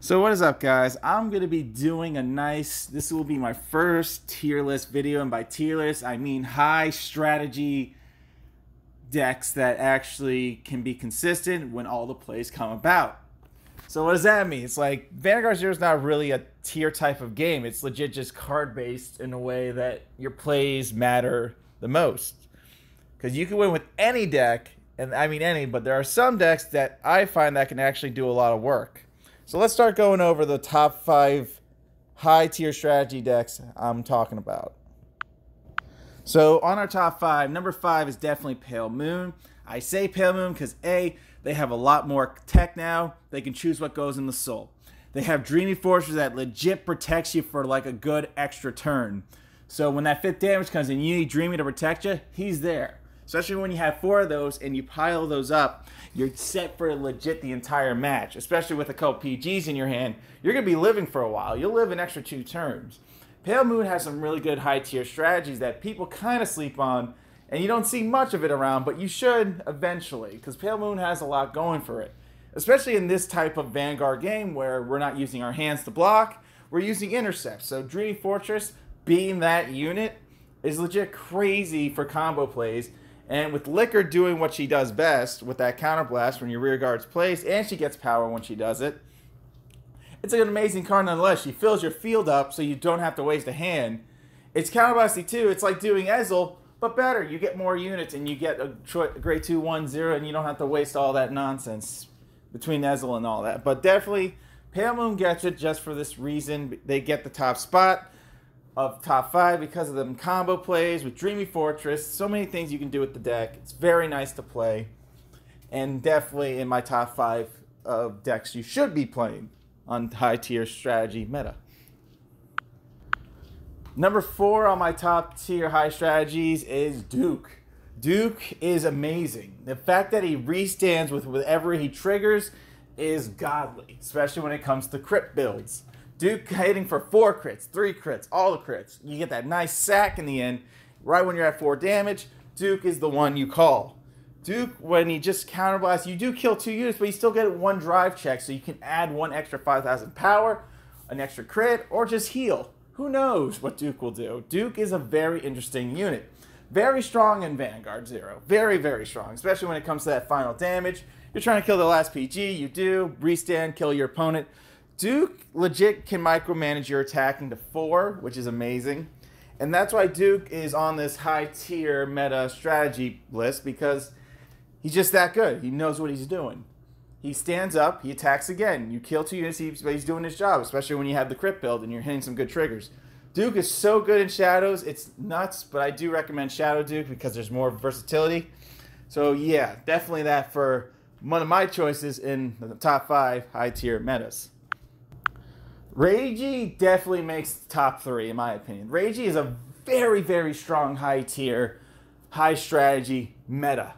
So what is up, guys? I'm going to be doing this will be my first tier list video, and by tier list I mean high strategy decks that actually can be consistent when all the plays come about. So what does that mean? It's like Vanguard Zero is not really a tier type of game. It's legit just card based in a way that your plays matter the most. Because you can win with any deck, and I mean any, but there are some decks that I find that can actually do a lot of work. So let's start going over the top 5 high tier strategy decks I'm talking about. So on our top 5, number 5 is definitely Pale Moon. I say Pale Moon because A, they have a lot more tech now. They can choose what goes in the soul. They have Dreamy Fortress that legit protects you for like a good extra turn. So when that 5th damage comes in, you need Dreamy to protect you, he's there. Especially when you have 4 of those and you pile those up, you're set for legit the entire match. Especially with a couple PGs in your hand, you're going to be living for a while. You'll live an extra 2 turns. Pale Moon has some really good high tier strategies that people kind of sleep on, and you don't see much of it around, but you should eventually, because Pale Moon has a lot going for it. Especially in this type of Vanguard game where we're not using our hands to block, we're using intercepts. So Dreamy Fortress, being that unit, is legit crazy for combo plays. And with Liquor doing what she does best with that counterblast when your rear guard's placed, and she gets power when she does it, it's an amazing card nonetheless. She fills your field up so you don't have to waste a hand. It's counterblasty too. It's like doing Ezel, but better. You get more units and you get a grade 2/1/0, and you don't have to waste all that nonsense between Ezel and all that. But definitely, Pale Moon gets it just for this reason. They get the top spot of top 5 because of them combo plays with Dreamy Fortress. So many things you can do with the deck. It's very nice to play, and definitely in my top 5 of decks you should be playing on high tier strategy meta. Number 4 on my top tier high strategies is Duke. Duke is amazing. The fact that he restands with whatever he triggers is godly, especially when it comes to crit builds. Duke hitting for 4 crits, 3 crits, all the crits. You get that nice sack in the end. Right when you're at 4 damage, Duke is the one you call. Duke, when he just counterblasts, you do kill 2 units, but you still get 1 drive check, so you can add 1 extra 5,000 power, an extra crit, or just heal. Who knows what Duke will do? Duke is a very interesting unit. Very strong in Vanguard Zero. Very, very strong, especially when it comes to that final damage. You're trying to kill the last PG, you do, restand, kill your opponent. Duke legit can micromanage your attacking to 4, which is amazing. And that's why Duke is on this high tier meta strategy list, because he's just that good. He knows what he's doing. He stands up, he attacks again. You kill 2 units, but he's doing his job, especially when you have the crit build and you're hitting some good triggers. Duke is so good in Shadows, it's nuts, but I do recommend Shadow Duke because there's more versatility. So yeah, definitely that for one of my choices in the top 5 high tier metas. Reiji definitely makes the top 3 in my opinion. Reiji is a very, very strong high tier, high strategy meta.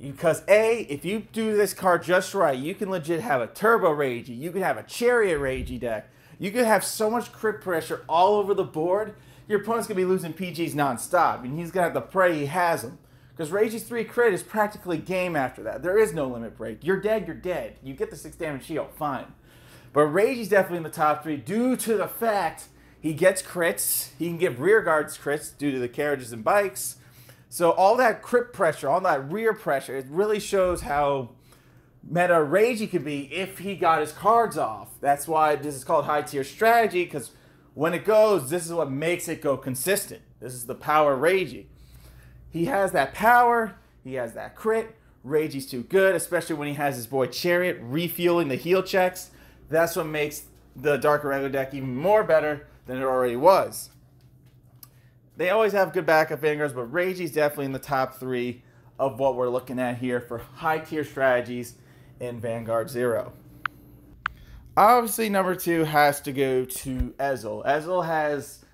Because A, if you do this card just right, you can legit have a Turbo Reiji, you can have a Chariot Reiji deck, you can have so much crit pressure all over the board, your opponent's going to be losing PGs non-stop, and he's going to have to pray he has them. Because Reiji's 3 crit is practically game after that. There is no limit break. You're dead, you're dead. You get the 6 damage shield, fine. But Reiji's definitely in the top 3 due to the fact he gets crits. He can give rear guards crits due to the carriages and bikes. So all that crit pressure, all that rear pressure, it really shows how meta Reiji could be if he got his cards off. That's why this is called high tier strategy, because when it goes, this is what makes it go consistent. This is the power Reiji. He has that power, he has that crit. Reiji's too good, especially when he has his boy Chariot refueling the heal checks. That's what makes the Dark Irregular deck even more better than it already was. They always have good backup Vanguards, but Reiji's definitely in the top 3 of what we're looking at here for high tier strategies in Vanguard Zero. Obviously, number 2 has to go to Ezel. Ezel has...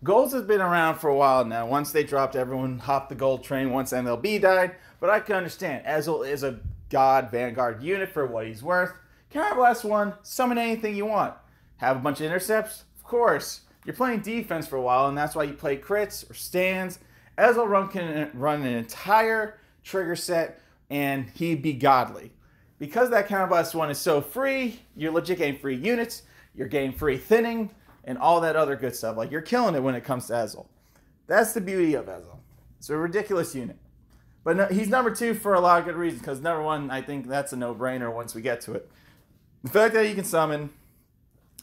Golds has been around for a while now. Once they dropped, everyone hopped the gold train once MLB died. But I can understand. Ezel is a god Vanguard unit for what he's worth. Counterblast 1, summon anything you want. Have a bunch of intercepts? Of course. You're playing defense for a while, and that's why you play crits or stands. Ezel can run an entire trigger set, and he'd be godly. because that Counterblast 1 is so free, you're legit getting free units, you're getting free thinning, and all that other good stuff. Like, you're killing it when it comes to Ezel. That's the beauty of Ezel. It's a ridiculous unit. But no, he's number 2 for a lot of good reasons, because number 1, I think that's a no-brainer once we get to it. The fact that you can summon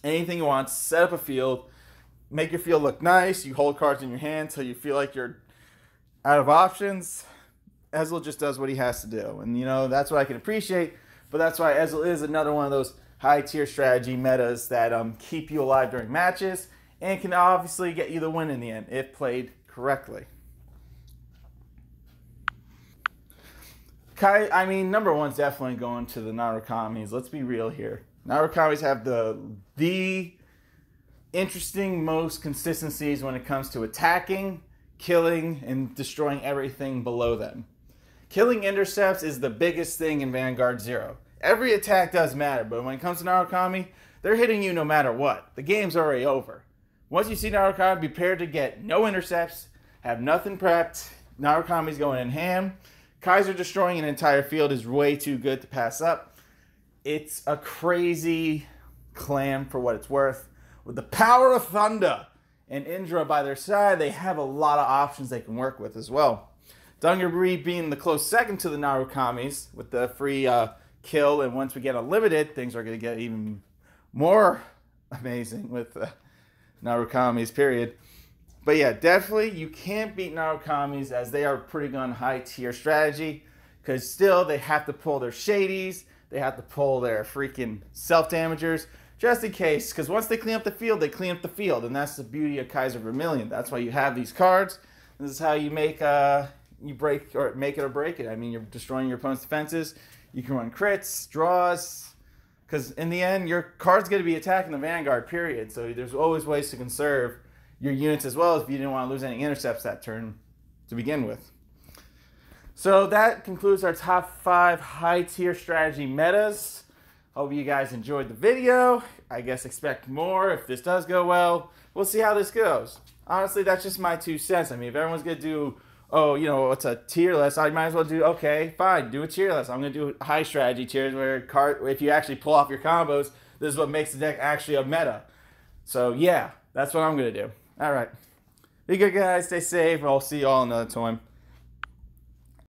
anything you want, set up a field, make your field look nice, you hold cards in your hand until you feel like you're out of options. Ezel just does what he has to do. And, you know, that's what I can appreciate. But that's why Ezel is another one of those high-tier strategy metas that keep you alive during matches and can obviously get you the win in the end if played correctly. I mean, number 1's definitely going to the Narukamis. Let's be real here. Narukamis have the interesting most consistencies when it comes to attacking, killing, and destroying everything below them. Killing intercepts is the biggest thing in Vanguard 0. Every attack does matter, but when it comes to Narukami, they're hitting you no matter what. The game's already over. Once you see Narukami, be prepared to get no intercepts, have nothing prepped. Narukami's going in ham. Kaiser destroying an entire field is way too good to pass up. It's a crazy clan for what it's worth. With the power of Thunder and Indra by their side, they have a lot of options they can work with as well. Dungaree being the close second to the Narukamis with the free kill, and once we get unlimited, things are going to get even more amazing with Narukamis, period. But yeah, definitely you can't beat Narukamis as they are pretty good high tier strategy, because still they have to pull their shadies, they have to pull their freaking self-damagers, just in case, because once they clean up the field, they clean up the field, and that's the beauty of Kaiser Vermilion. That's why you have these cards. This is how you make you break or make it or break it. I mean, you're destroying your opponent's defenses. You can run crits, draws, because in the end, your card's going to be attacking the Vanguard, period. So there's always ways to conserve your units as well if you didn't want to lose any intercepts that turn to begin with. So that concludes our top 5 high-tier strategy metas. Hope you guys enjoyed the video. I guess expect more if this does go well. We'll see how this goes. Honestly, that's just my 2 cents. I mean, if everyone's going to do, oh, you know, it's a tier list, I might as well do, okay, fine, do a tier list. I'm going to do high strategy tiers where if you actually pull off your combos, this is what makes the deck actually a meta. So, yeah, that's what I'm going to do. All right. Be good, guys. Stay safe. I'll see you all another time.